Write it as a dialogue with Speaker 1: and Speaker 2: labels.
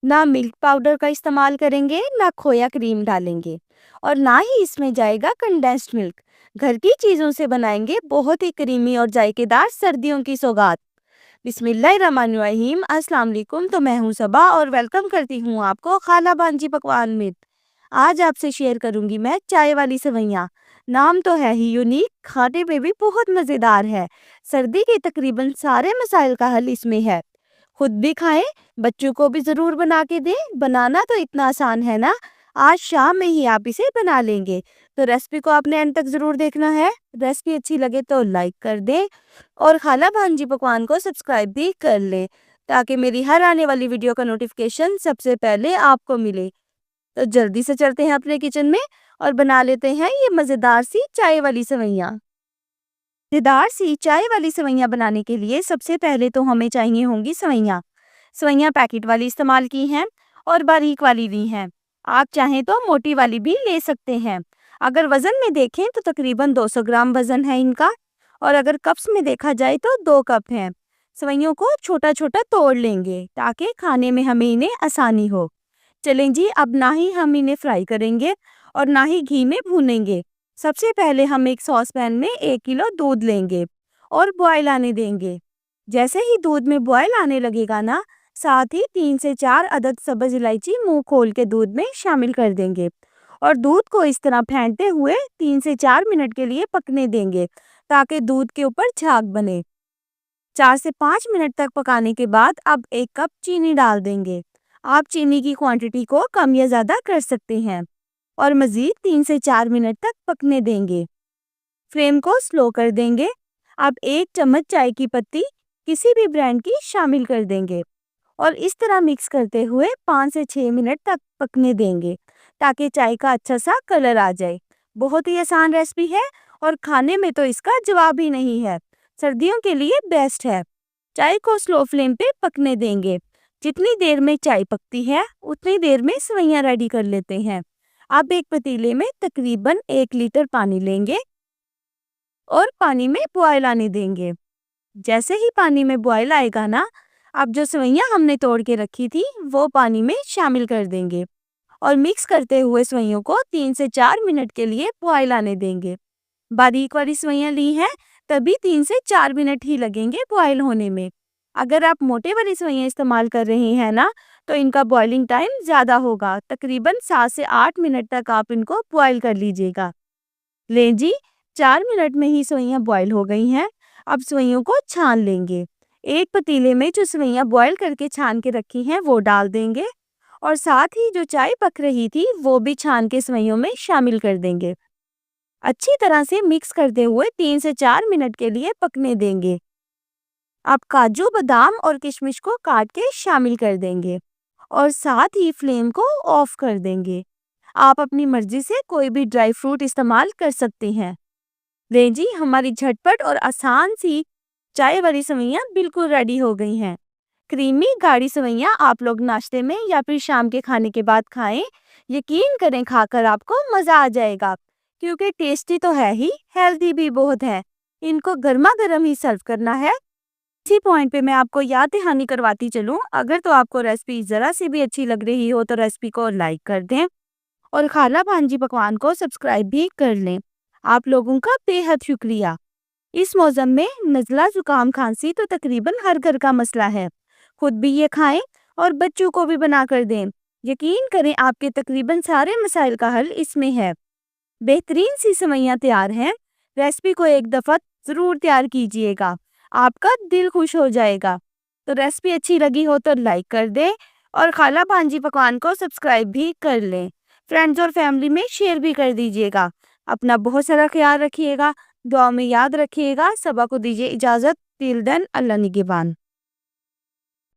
Speaker 1: ना milk powder का इस्तेमाल करेंगे, ना खोया क्रीम डालेंगे और ना ही इसमें जाएगा कंडेंस्ड मिल्क। घर की चीज़ों से बनाएंगे बहुत ही क्रीमी और जायकेदार सर्दियों की सौगात। बिस्मिल्लाहिर्रहमानिर्रहीम, अस्सलाम वालेकुम। तो मैं हूँ सबा और वेलकम करती हूँ आपको खाला बांजी पकवान में। आज आपसे शेयर करूंगी मैं चाय वाली सेवइयाँ। नाम तो है ही यूनिक, खाने में भी बहुत मज़ेदार है। सर्दी के तकरीबन सारे मसाइल का हल इसमें है। खुद भी खाएं, बच्चों को भी ज़रूर बना के दें। बनाना तो इतना आसान है ना, आज शाम में ही आप इसे बना लेंगे। तो रेसिपी को आपने एंड तक ज़रूर देखना है। रेसिपी अच्छी लगे तो लाइक कर दें और खाला भांजी पकवान को सब्सक्राइब भी कर लें, ताकि मेरी हर आने वाली वीडियो का नोटिफिकेशन सबसे पहले आपको मिले। तो जल्दी से चलते हैं अपने किचन में और बना लेते हैं ये मज़ेदार सी चाय वाली सेवइयाँ। मज़ेदार सी चाय वाली सेवइयाँ बनाने के लिए सबसे पहले तो हमें चाहिए होंगी सेवइयाँ। सेवइयाँ पैकेट वाली इस्तेमाल की हैं और बारीक वाली ली हैं। आप चाहें तो मोटी वाली भी ले सकते हैं। अगर वज़न में देखें तो तकरीबन 200 ग्राम वज़न है इनका और अगर कप्स में देखा जाए तो 2 कप हैं। सेवइयों को छोटा-छोटा तोड़ लेंगे ताकि खाने में हमें इन्हें आसानी हो। चलें जी, अब ना ही हम इन्हें फ्राई करेंगे और ना ही घी में भूनेंगे। सबसे पहले हम एक सॉस पैन में 1 किलो दूध लेंगे और बॉयल आने देंगे। जैसे ही दूध में बॉयल आने लगेगा ना, साथ ही 3 से 4 अदद सब्ज इलायची मुंह खोल के दूध में शामिल कर देंगे और दूध को इस तरह फेंटते हुए 3 से 4 मिनट के लिए पकने देंगे, ताकि दूध के ऊपर झाग बने। 4 से 5 मिनट तक पकाने के बाद अब 1 कप चीनी डाल देंगे। आप चीनी की क्वांटिटी को कम या ज़्यादा कर सकते हैं और मज़ीद 3 से 4 मिनट तक पकने देंगे। फ्लेम को स्लो कर देंगे। अब 1 चम्मच चाय की पत्ती किसी भी ब्रांड की शामिल कर देंगे और इस तरह मिक्स करते हुए 5 से 6 मिनट तक पकने देंगे, ताकि चाय का अच्छा सा कलर आ जाए। बहुत ही आसान रेसिपी है और खाने में तो इसका जवाब ही नहीं है। सर्दियों के लिए बेस्ट है। चाय को स्लो फ्लेम पे पकने देंगे। जितनी देर में चाय पकती है उतनी देर में सेवइयाँ रेडी कर लेते हैं। अब एक पतीले में तकरीबन 1 लीटर पानी लेंगे और पानी में बॉयल आने देंगे। जैसे ही पानी में बॉयल आएगा ना, अब जो सेवइयाँ हमने तोड़ के रखी थी वो पानी में शामिल कर देंगे और मिक्स करते हुए सेवइयों को 3 से 4 मिनट के लिए बॉयल आने देंगे। बारीक वाली सेवइयाँ ली हैं, तभी 3 से 4 मिनट ही लगेंगे बॉयल होने में। अगर आप मोटे वाली सेवइयाँ इस्तेमाल कर रहे हैं ना, तो इनका बॉइलिंग टाइम ज़्यादा होगा। तकरीबन 7 से 8 मिनट तक आप इनको बॉयल कर लीजिएगा। लें जी, 4 मिनट में ही सेवइयाँ बॉयल हो गई हैं। अब सेवइयों को छान लेंगे। एक पतीले में जो सेवइयाँ बॉयल करके छान के रखी हैं वो डाल देंगे और साथ ही जो चाय पक रही थी वो भी छान के सेवइयों में शामिल कर देंगे। अच्छी तरह से मिक्स करते हुए 3 से 4 मिनट के लिए पकने देंगे। अब काजू, बादाम और किशमिश को काट के शामिल कर देंगे और साथ ही फ्लेम को ऑफ कर देंगे। आप अपनी मर्जी से कोई भी ड्राई फ्रूट इस्तेमाल कर सकते हैं। लें जी, हमारी झटपट और आसान सी चाय वाली सेवइयाँ बिल्कुल रेडी हो गई हैं। क्रीमी गाढ़ी सेवइयाँ आप लोग नाश्ते में या फिर शाम के खाने के बाद खाएं। यकीन करें, खाकर आपको मज़ा आ जाएगा, क्योंकि टेस्टी तो है ही, हेल्दी भी बहुत है। इनको गर्मा गर्म ही सर्व करना है। इसी पॉइंट पे मैं आपको याद दहानी करवाती चलूँ, अगर तो आपको रेसिपी ज़रा सी भी अच्छी लग रही हो तो रेसिपी को लाइक कर दें और खाला भांजी पकवान को सब्सक्राइब भी कर लें। आप लोगों का बेहद शुक्रिया। इस मौसम में नज़ला, ज़ुकाम, खांसी तो तकरीबन हर घर का मसला है। खुद भी ये खाएं और बच्चों को भी बना कर दें। यकीन करें, आपके तकरीबन सारे मसाइल का हल इसमें है। बेहतरीन सी सेवइयाँ तैयार हैं। रेसिपी को एक दफ़ा ज़रूर तैयार कीजिएगा, आपका दिल खुश हो जाएगा। तो रेसिपी अच्छी लगी हो तो लाइक कर दें और खाला भांजी पकवान को सब्सक्राइब भी कर लें। फ्रेंड्स और फैमिली में शेयर भी कर दीजिएगा। अपना बहुत सारा ख्याल रखिएगा, दुआ में याद रखिएगा। सबा को दीजिए इजाज़त। टिल देन, अल्लाह निगहबान।